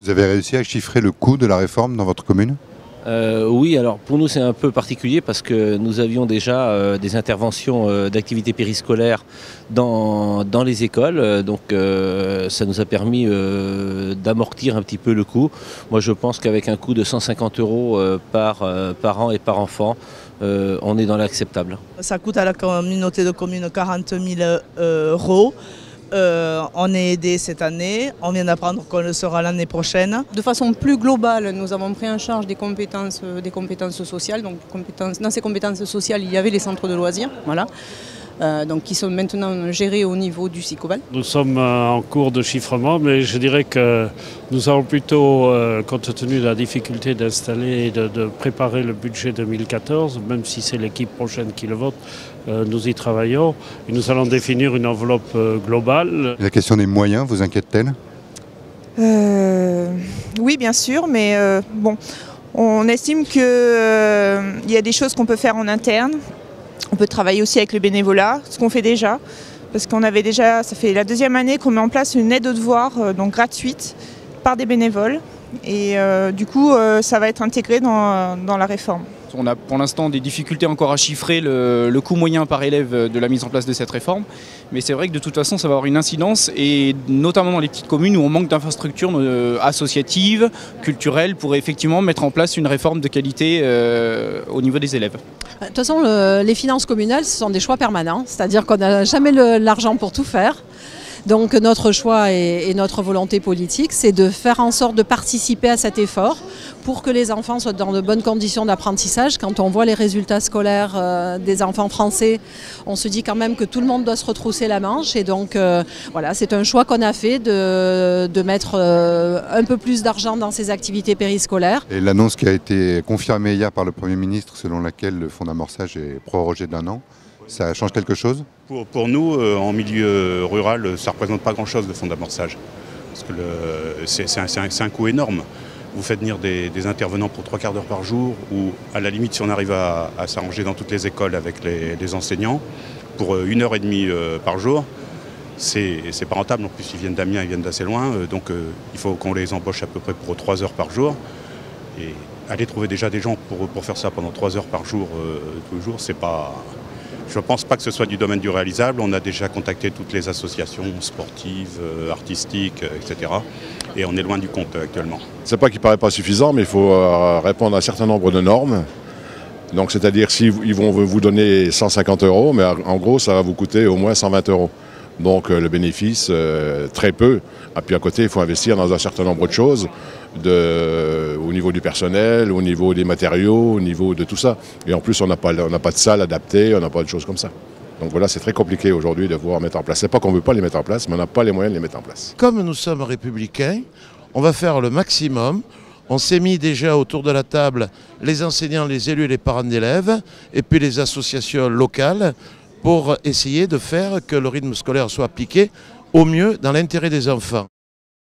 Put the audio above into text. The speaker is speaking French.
Vous avez réussi à chiffrer le coût de la réforme dans votre commune? Oui, alors pour nous c'est un peu particulier parce que nous avions déjà des interventions d'activités périscolaires dans les écoles, donc ça nous a permis d'amortir un petit peu le coût. Moi je pense qu'avec un coût de 150 € par an et par enfant, on est dans l'acceptable. Ça coûte à la communauté de communes 40 000 €. On est aidé cette année, on vient d'apprendre qu'on le sera l'année prochaine. De façon plus globale, nous avons pris en charge des compétences sociales. Donc, dans ces compétences sociales, il y avait les centres de loisirs, voilà, donc qui sont maintenant gérés au niveau du SICOVAL. Nous sommes en cours de chiffrement, mais je dirais que nous avons plutôt, compte tenu de la difficulté d'installer et de préparer le budget 2014, même si c'est l'équipe prochaine qui le vote, nous y travaillons et nous allons définir une enveloppe globale. La question des moyens vous inquiète-t-elle? Oui, bien sûr, mais bon, on estime qu'il y a des choses qu'on peut faire en interne. On peut travailler aussi avec le bénévolat, ce qu'on fait déjà, parce qu'on avait déjà, ça fait la deuxième année qu'on met en place une aide aux devoirs, donc gratuite, par des bénévoles. Et du coup, ça va être intégré dans la réforme. On a pour l'instant des difficultés encore à chiffrer le coût moyen par élève de la mise en place de cette réforme. Mais c'est vrai que de toute façon ça va avoir une incidence, et notamment dans les petites communes où on manque d'infrastructures associatives, culturelles, pour effectivement mettre en place une réforme de qualité au niveau des élèves. De toute façon, les finances communales, ce sont des choix permanents, c'est-à-dire qu'on n'a jamais l'argent pour tout faire. Donc notre choix et notre volonté politique, c'est de faire en sorte de participer à cet effort pour que les enfants soient dans de bonnes conditions d'apprentissage. Quand on voit les résultats scolaires des enfants français, on se dit quand même que tout le monde doit se retrousser la manche. Et donc voilà, c'est un choix qu'on a fait de mettre un peu plus d'argent dans ces activités périscolaires. Et l'annonce qui a été confirmée hier par le Premier ministre, selon laquelle le fonds d'amorçage est prorogé d'1 an, ça change quelque chose? Pour nous, en milieu rural, ça ne représente pas grand-chose le fonds d'amorçage. Parce que c'est un coût énorme. Vous faites venir des intervenants pour 3/4 d'heure par jour, ou à la limite, si on arrive à s'arranger dans toutes les écoles avec les enseignants, pour 1h30 par jour, c'est pas rentable. En plus, ils viennent d'Amiens, ils viennent d'assez loin, donc il faut qu'on les embauche à peu près pour 3 heures par jour. Et aller trouver déjà des gens pour faire ça pendant 3 heures par jour, tous les jours, c'est pas... Je ne pense pas que ce soit du domaine du réalisable. On a déjà contacté toutes les associations sportives, artistiques, etc. Et on est loin du compte actuellement. C'est pas qu'il ne paraît pas suffisant, mais il faut répondre à un certain nombre de normes. Donc c'est-à-dire s'ils vont vous donner 150 €, mais en gros ça va vous coûter au moins 120 €. Donc le bénéfice, très peu. Et puis à côté, il faut investir dans un certain nombre de choses, au niveau du personnel, au niveau des matériaux, au niveau de tout ça. Et en plus, on n'a pas de salle adaptée, on n'a pas de choses comme ça. Donc voilà, c'est très compliqué aujourd'hui de pouvoir mettre en place. C'est pas qu'on ne veut pas les mettre en place, mais on n'a pas les moyens de les mettre en place. Comme nous sommes républicains, on va faire le maximum. On s'est mis déjà autour de la table les enseignants, les élus et les parents d'élèves, et puis les associations locales, pour essayer de faire que le rythme scolaire soit appliqué au mieux dans l'intérêt des enfants.